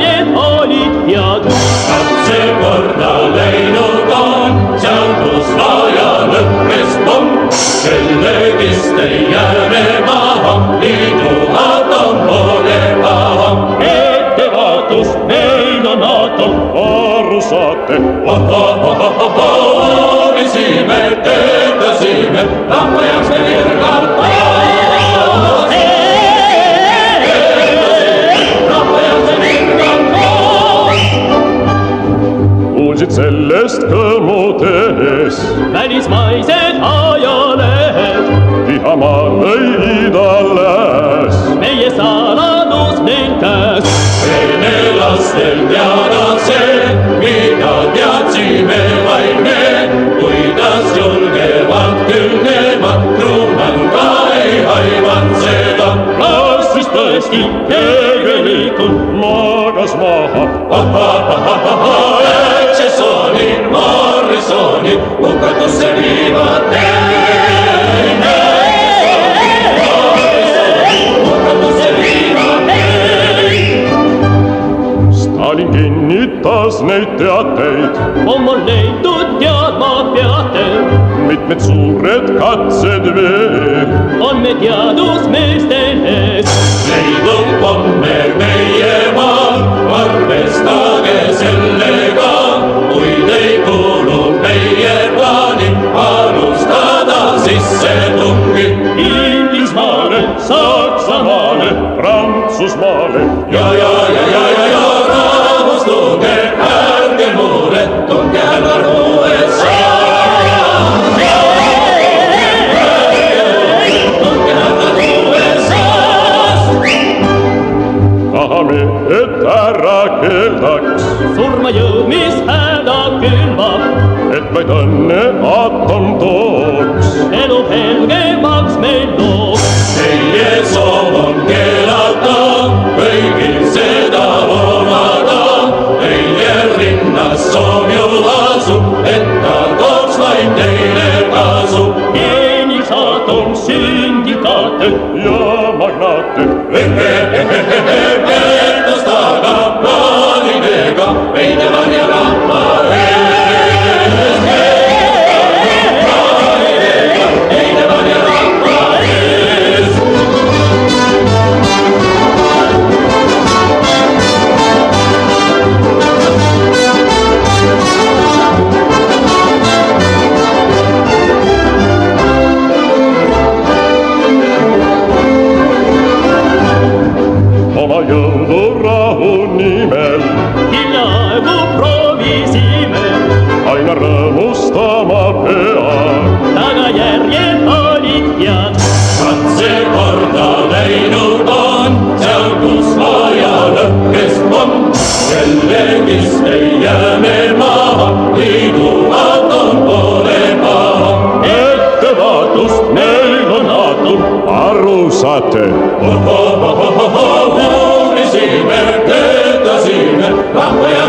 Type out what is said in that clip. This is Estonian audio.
järjed olid head. Katse korda läinud on, seal kus vaja lõppes pomm. Kellegist ei jää me maha, liiduvad on pole paha. Ettevaatus, meil on NATO, aru saate. Oorisime, töötasime, rahva jaoks me virgalt. Kuulsid sellest kõmudes välismaised ajalehed, vihamaal lõi ida-lääs. meie saladus neil käes. Venelastel teada see, mida teadsime vaid me, kuidas julgevad küll nemad, Truman ka ei haivad seda. Kas siis tõesti tegelikult Maagas maha, Etchesoni, Morrisoni, hukatusse viivad teine. Hukatusse viivad teine. Stalin kinnitas neid teateid, on mul leitud teadma peate, mitmed suured katsed veel. on me teadusmeestel ees. Leidub homme meie maal, arvestage sellega, kuid ei kuulu meie plaani alustada sissetungi. Inglismaale, Saksamaale, Prantsusmaale Ja rahustuge, ärge murettunge, härra USA. tahame, et ära keeldaks, surma jõumis häda külvab, et vaid õnne aatom tooks. elu helgemaks meil loob. Teie soov on keelata, kõigil seda omada. Teie rinnas soov ju asub, et ta tooks vaid teile kasu. Geeniks aatom, sündikaate, ja magnaate, Väärtustaga, plaanidega, veidi varja rahva ees. Plaanidega, veidi varja rahva ees. oma jõulurahu nimel hiljaaegu proovisime, aina rõõmustama pea. tagajärjed olid head. Katse korda läinud on, seal kus vaja lõppes pomm. Kellegist ei jää me maha, liiduvad on pole paha. Ettevaatust, meil on NATO, aru saate, Uurisime, töötasime, rahva ja